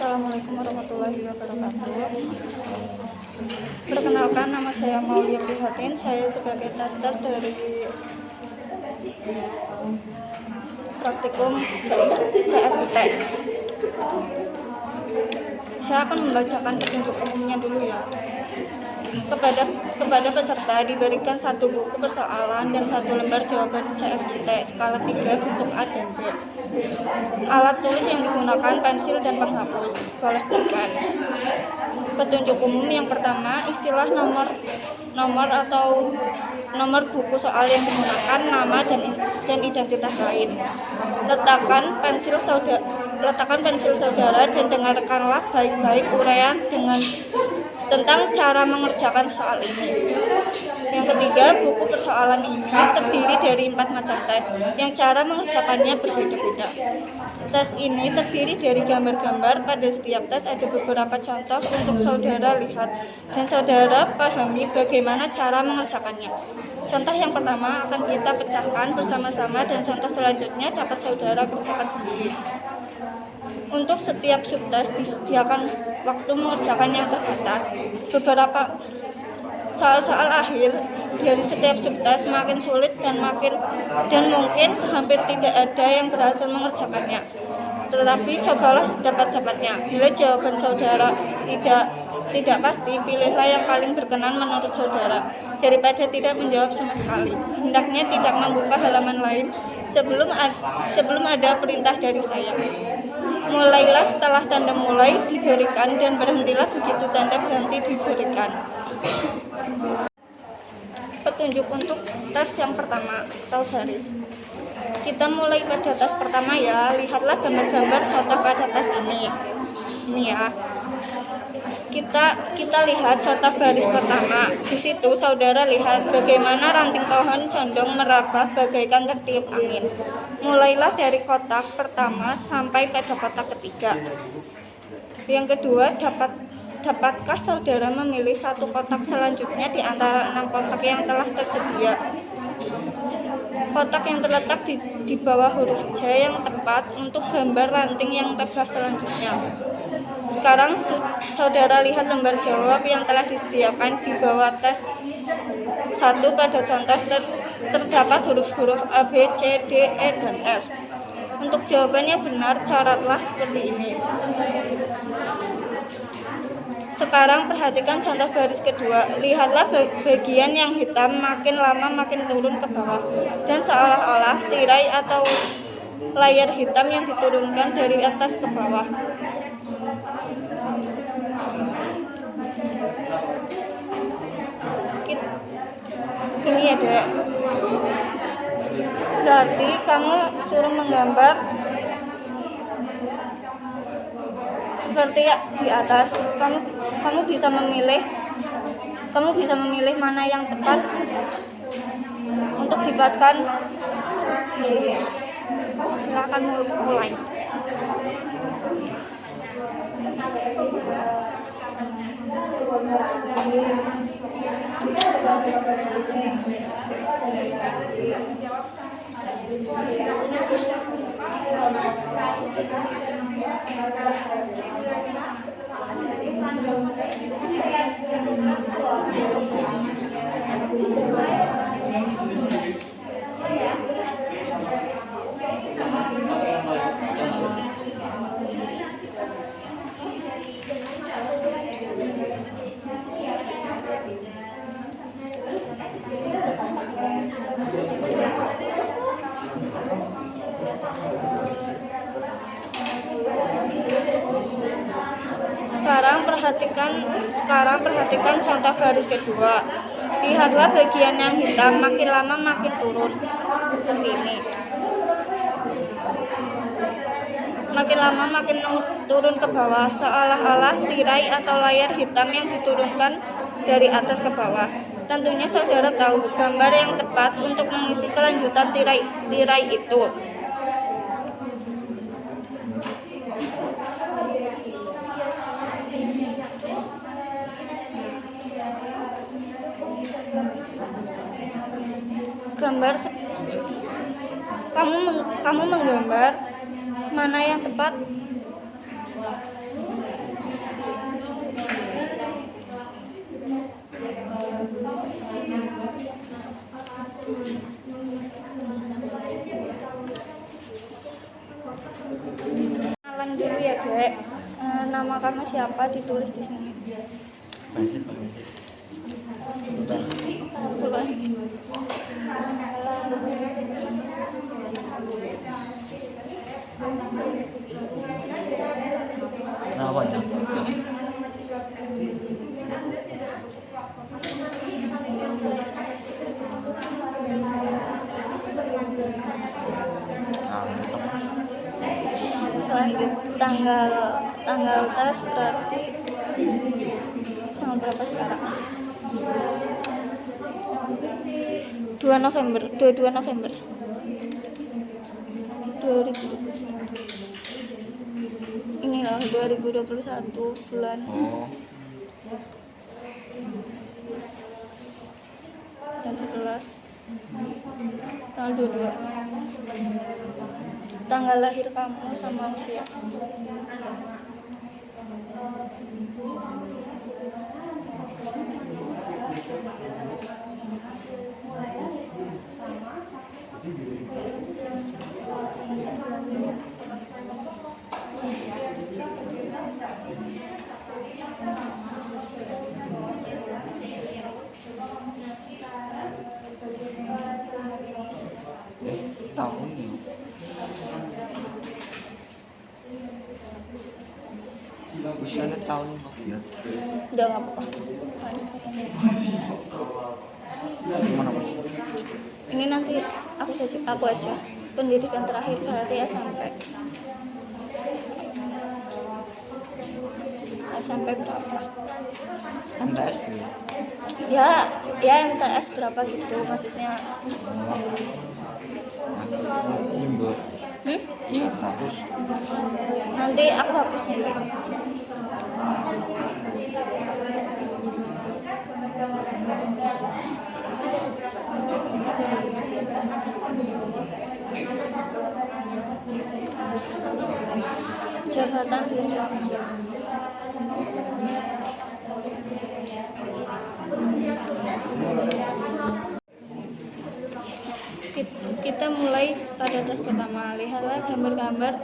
Assalamualaikum warahmatullahi wabarakatuh. Perkenalkan, nama saya Maulia Prihatin. Saya sebagai tester dari praktikum CFIT. Saya akan membacakan petunjuk umumnya dulu ya. Kepada peserta diberikan satu buku persoalan dan satu lembar jawaban CFIT skala 3 bentuk A dan B. Alat tulis yang digunakan pensil dan penghapus, garis pulpen. Petunjuk umum yang pertama, istilah nomor atau nomor buku soal yang digunakan, nama dan identitas lain. Letakkan pensil saudara dan dengarkanlah baik-baik uraian tentang cara mengerjakan soal ini. Yang ketiga, buku persoalan ini terdiri dari 4 macam tes yang cara mengerjakannya berbeda-beda. Tes ini terdiri dari gambar-gambar. Pada setiap tes ada beberapa contoh untuk saudara lihat dan saudara pahami bagaimana cara mengerjakannya. Contoh yang pertama akan kita pecahkan bersama-sama dan contoh selanjutnya dapat saudara kerjakan sendiri. Untuk setiap subtes disediakan waktu mengerjakan yang terbatas. Beberapa soal-soal akhir dari setiap subtes makin sulit dan mungkin hampir tidak ada yang berhasil mengerjakannya. Tetapi cobalah sedapat-dapatnya. Bila jawaban saudara tidak pasti, pilihlah yang paling berkenan menurut saudara daripada tidak menjawab sama sekali. Hendaknya tidak membuka halaman lain sebelum ada perintah dari saya. Mulailah setelah tanda mulai diberikan dan berhentilah begitu tanda berhenti diberikan. Petunjuk untuk tes yang pertama atau series. Kita mulai pada tes pertama ya. Lihatlah gambar-gambar contoh pada tes ini. Ini ya. Kita lihat contoh baris pertama. Di situ saudara lihat bagaimana ranting pohon condong meraba bagaikan tertiup angin. Mulailah dari kotak pertama sampai pada kotak ketiga. Yang kedua, dapatkah saudara memilih satu kotak selanjutnya di antara 6 kotak yang telah tersedia? Kotak yang terletak di bawah huruf J yang tepat untuk gambar ranting yang tegas selanjutnya. Sekarang saudara lihat lembar jawab yang telah disediakan di bawah tes 1. Pada contoh terdapat huruf-huruf A, B, C, D, E, dan F. Untuk jawabannya benar, caratlah seperti ini. Sekarang perhatikan contoh baris kedua. Lihatlah bagian yang hitam makin lama makin turun ke bawah dan seolah-olah tirai atau layar hitam yang diturunkan dari atas ke bawah. Ini ya Dek. Berarti kamu suruh menggambar seperti di atas. Kamu bisa memilih mana yang tepat untuk dipaskan di sini. Silakan mulai. Sekarang perhatikan contoh garis kedua. Lihatlah bagian yang hitam makin lama makin turun seperti ini. Makin lama makin turun ke bawah, seolah-olah tirai atau layar hitam yang diturunkan dari atas ke bawah. Tentunya saudara tahu gambar yang tepat untuk mengisi kelanjutan tirai itu. Kamu menggambar mana yang tepat? Dek. Nama kamu siapa ditulis di sini. Mulai. Nah, panjang. Selanjut tanggal tes berarti tanggal berapa sekarang? 22 November 2021. Inilah 2021 bulan dan 11 tanggal 22. Tanggal lahir kamu sama usia. Tahun nih. Usianya tahun ya. Udah nggak apa-apa. Gimana Mas? Ini nanti aku aja. Pendidikan terakhir berarti SMP berapa? MTS Ya MTS berapa gitu maksudnya. Imbut. Iya, hapus. Nanti aku hapus sendiri. Jabatan siswa. Kita mulai pada tes pertama. Lihatlah gambar-gambar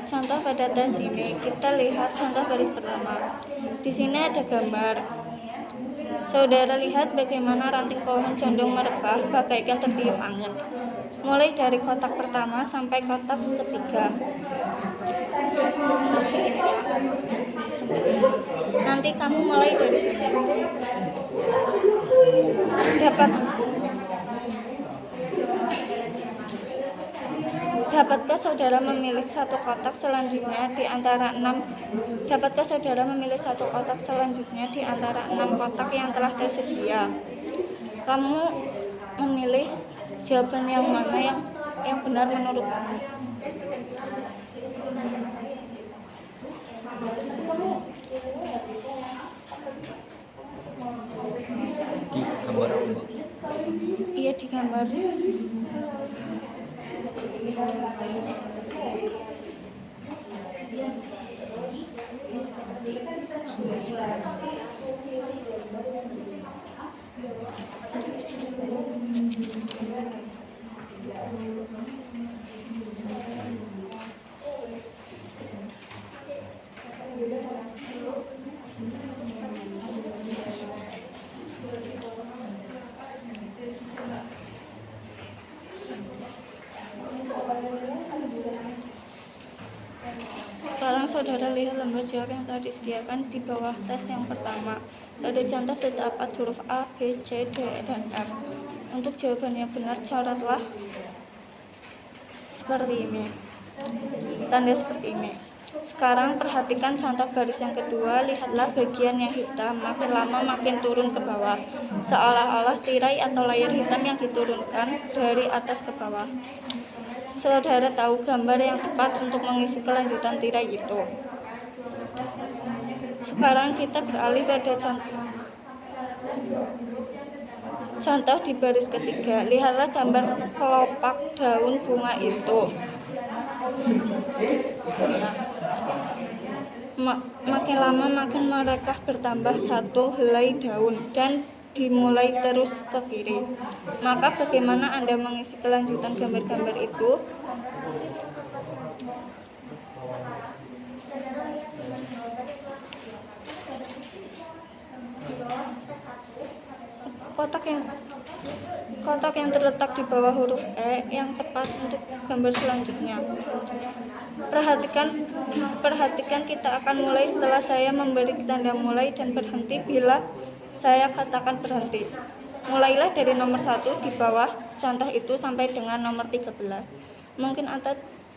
contoh pada tes ini. Kita lihat contoh baris pertama. Di sini ada gambar. Saudara lihat bagaimana ranting pohon condong merebah bagaikan tertiup angin. Mulai dari kotak pertama sampai kotak ketiga. Nanti kamu mulai dari sini. Dapatkah saudara memilih satu kotak selanjutnya di antara 6 kotak yang telah tersedia? Kamu memilih jawaban yang mana yang benar menurut kamu? Di gambar apa, Mbak? Iya, di gambar. Sekarang saudara lihat lembar jawab yang telah disediakan di bawah tes yang pertama. Pada contoh terdapat huruf A, B, C, D, dan F. Untuk jawaban yang benar, coretlah seperti ini. Tanda seperti ini. Sekarang perhatikan contoh baris yang kedua. Lihatlah bagian yang hitam makin lama makin turun ke bawah, seolah-olah tirai atau layar hitam yang diturunkan dari atas ke bawah. Saudara tahu gambar yang tepat untuk mengisi kelanjutan tirai itu. Sekarang kita beralih pada contoh di baris ketiga. Lihatlah gambar kelopak daun bunga itu. Makin lama makin mereka bertambah satu helai daun dan dimulai terus ke kiri. Maka bagaimana Anda mengisi kelanjutan gambar-gambar itu? kotak yang terletak di bawah huruf E yang tepat untuk gambar selanjutnya. Perhatikan kita akan mulai setelah saya memberi tanda mulai dan berhenti bila saya katakan berhenti. Mulailah dari nomor 1 di bawah contoh itu sampai dengan nomor 13.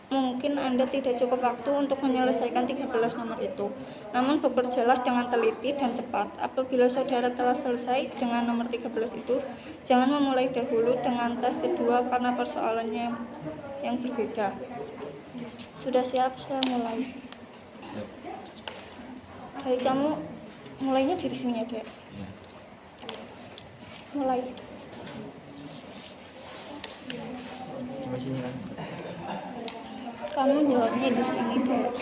Mungkin Anda tidak cukup waktu untuk menyelesaikan 13 nomor itu. Namun bekerjalah dengan teliti dan cepat. Apabila saudara telah selesai dengan nomor 13 itu, jangan memulai dahulu dengan tes kedua karena persoalannya yang berbeda. Sudah siap? Saya mulai. Siap. Dari kamu mulainya dari sini ya, Dek. Ya. Mulai. Sampai sini kan. Kamu jawabnya di sini, Dek.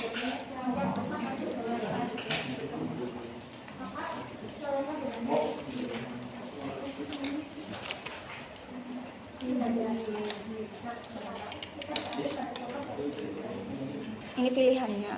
Ini pilihannya.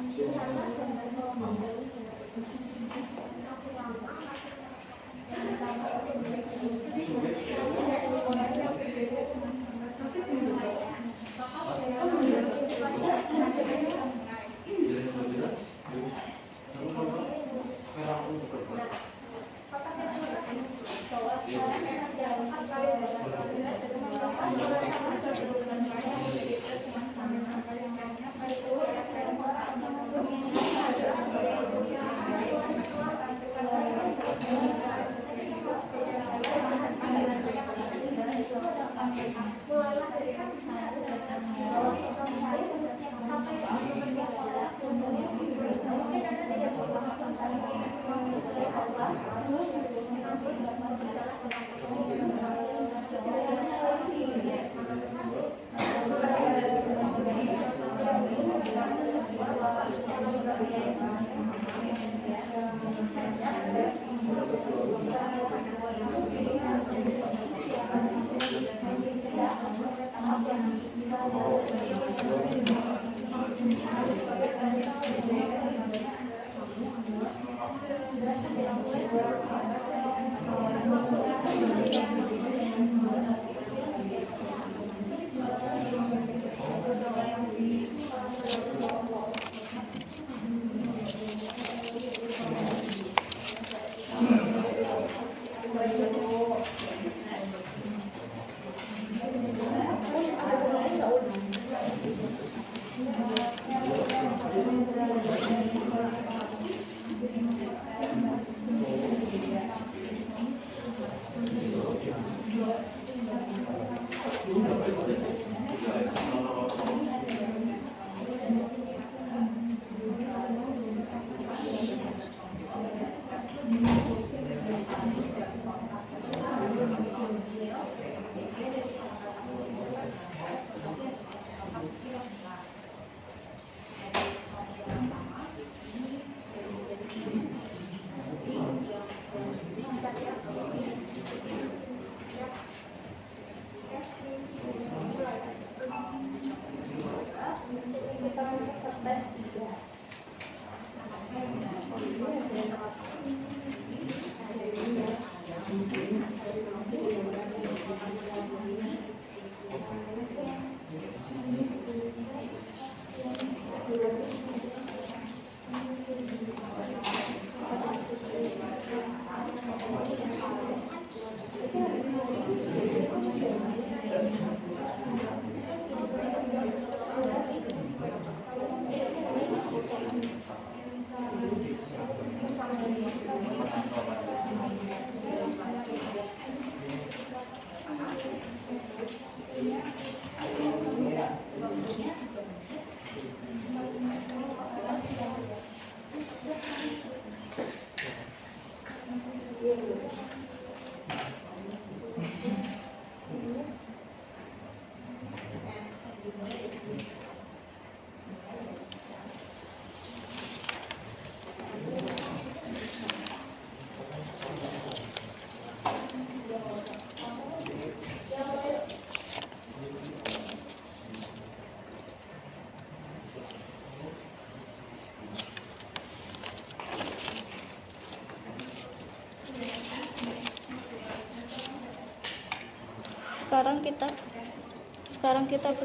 sekarang kita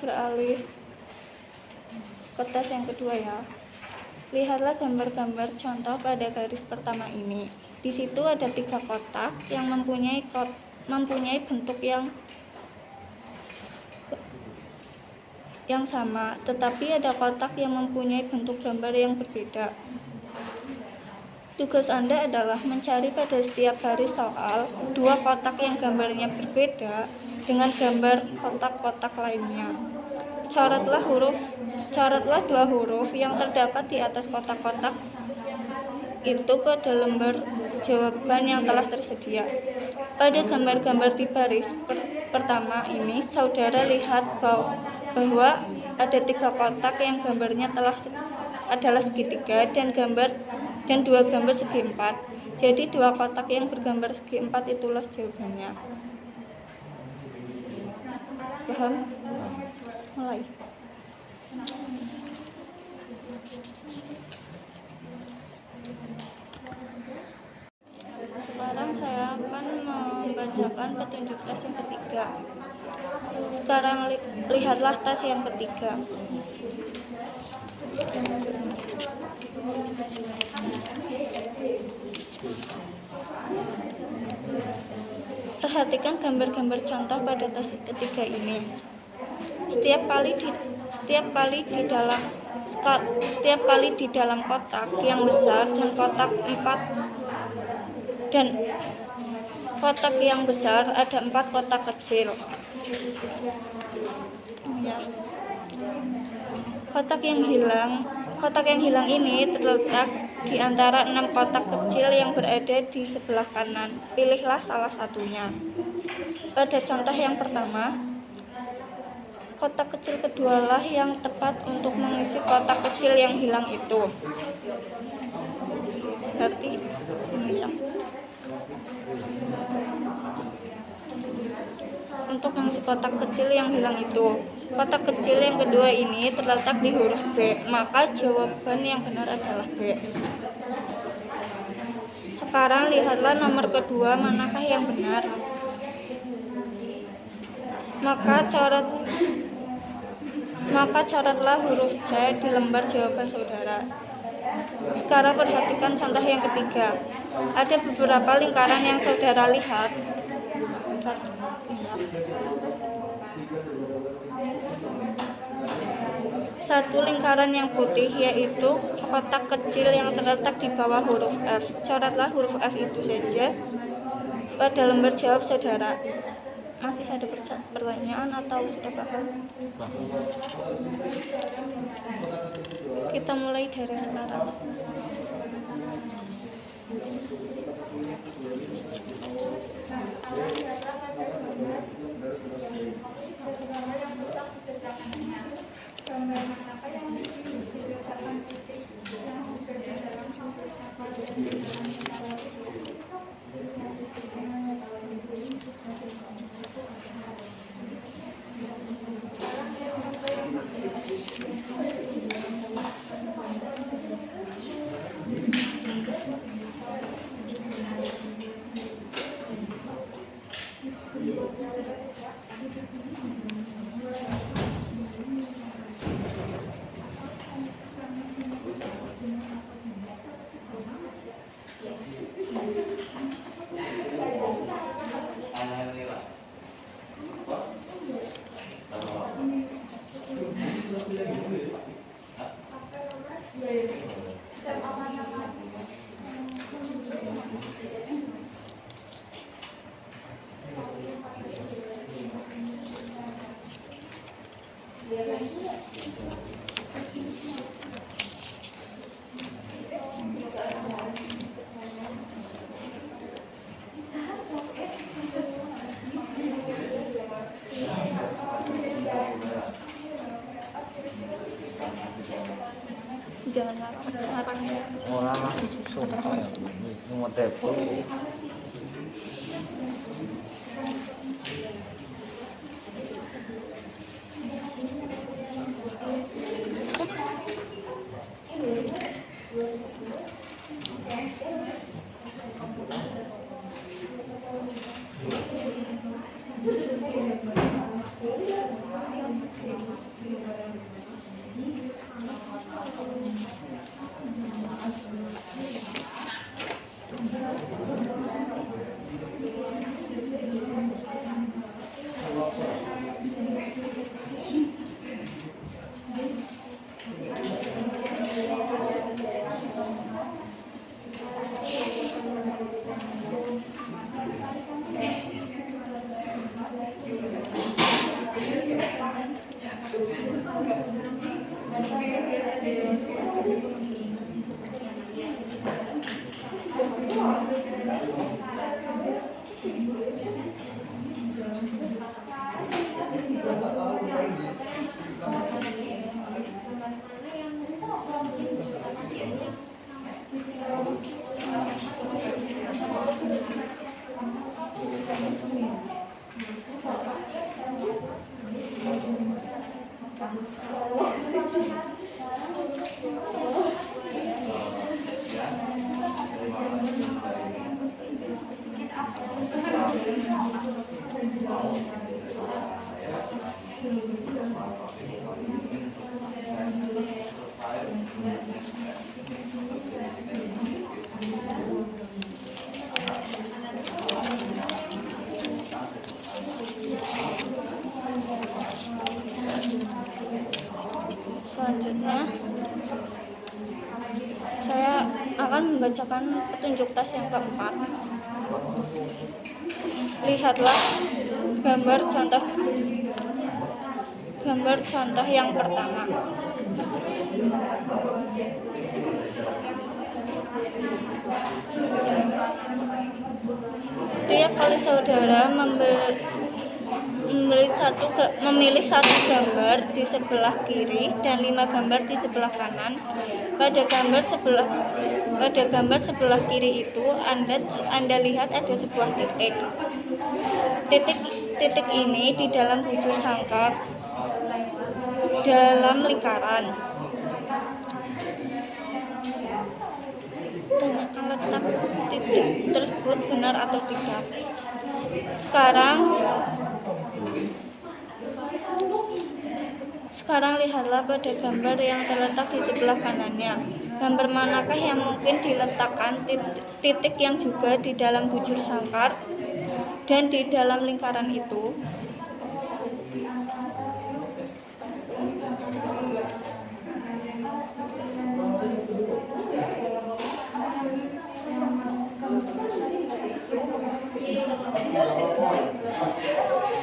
beralih ke tes yang kedua ya. Lihatlah gambar-gambar contoh pada garis pertama ini. Di situ ada 3 kotak yang mempunyai bentuk yang sama, tetapi ada kotak yang mempunyai bentuk gambar yang berbeda. Tugas Anda adalah mencari pada setiap baris soal 2 kotak yang gambarnya berbeda dengan gambar kotak-kotak lainnya. Coretlah 2 huruf yang terdapat di atas kotak-kotak itu pada lembar jawaban yang telah tersedia. Pada gambar-gambar di baris pertama ini, saudara lihat bahwa ada 3 kotak yang gambarnya adalah segitiga dan 2 gambar segi 4. Jadi 2 kotak yang bergambar segi 4 itulah jawabannya. Paham? Mulai. Sekarang saya akan membacakan petunjuk tes yang ketiga. Sekarang lihatlah tes yang ketiga. Perhatikan gambar-gambar contoh pada tes ketiga ini. Setiap kali di dalam kotak yang besar dan kotak yang besar ada 4 kotak kecil. Ya. Kotak yang hilang ini terletak di antara 6 kotak kecil yang berada di sebelah kanan. Pilihlah salah satunya. Pada contoh yang pertama, kotak kecil kedualah yang tepat untuk mengisi kotak kecil yang hilang itu. Berarti ini ya. Untuk mengisi kotak kecil yang hilang itu. Kotak kecil yang kedua ini terletak di huruf B, maka jawaban yang benar adalah B. Sekarang lihatlah nomor kedua, manakah yang benar? Maka coretlah huruf C di lembar jawaban saudara. Sekarang perhatikan contoh yang ketiga. Ada beberapa lingkaran yang saudara lihat. Satu lingkaran yang putih, yaitu kotak kecil yang terletak di bawah huruf F. Coretlah huruf F itu saja pada lembar jawab saudara. Masih ada pertanyaan atau sudah paham? Kita mulai dari sekarang. Jangan ngarang ya. Orang sumpah ya, mau telepon. Saya akan membacakan petunjuk tes yang keempat. Lihatlah gambar contoh yang pertama. Tiap kali saudara memilih satu gambar di sebelah kiri dan 5 gambar di sebelah kanan. Pada gambar sebelah kiri itu Anda lihat ada sebuah titik. Titik ini di dalam bujur sangkar dalam lingkaran. Tanyakan letak titik tersebut benar atau tidak. Sekarang lihatlah pada gambar yang terletak di sebelah kanannya. Gambar manakah yang mungkin diletakkan titik yang juga di dalam bujur sangkar dan di dalam lingkaran itu?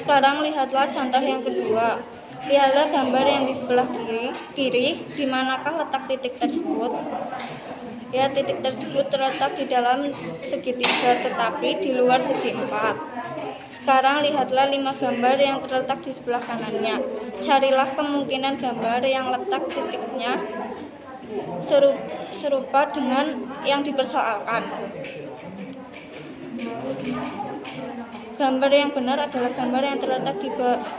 Sekarang lihatlah contoh yang kedua. Lihatlah gambar yang di sebelah kiri, di manakah letak titik tersebut? Ya, titik tersebut terletak di dalam segitiga tetapi di luar segi 4. Sekarang lihatlah 5 gambar yang terletak di sebelah kanannya. Carilah kemungkinan gambar yang letak titiknya serupa dengan yang dipersoalkan. Gambar yang benar adalah gambar yang terletak di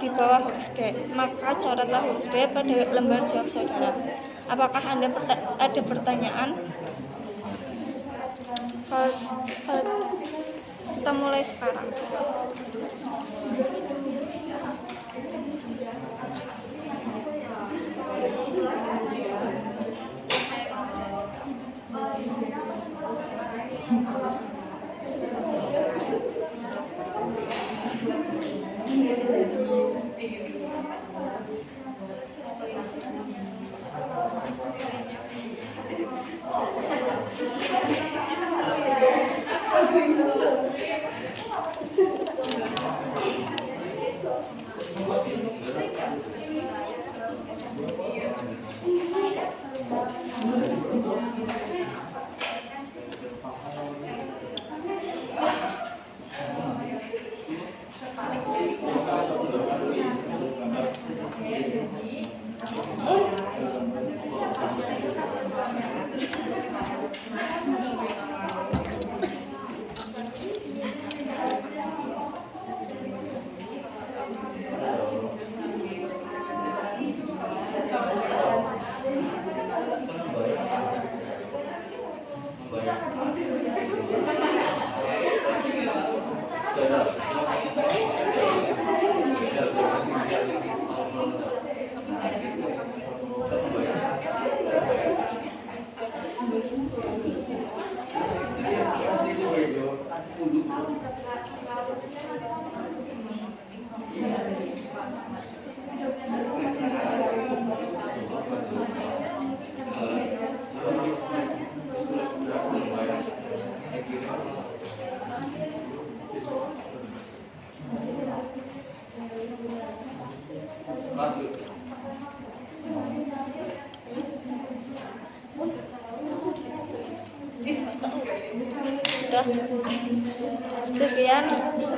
bawah huruf D. Maka coretlah huruf D pada lembar jawab saudara. Apakah Anda ada pertanyaan? Kita mulai sekarang.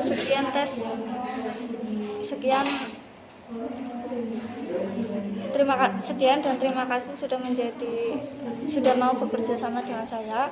Sekian tes. Terima kasih sudah mau bekerja sama dengan saya.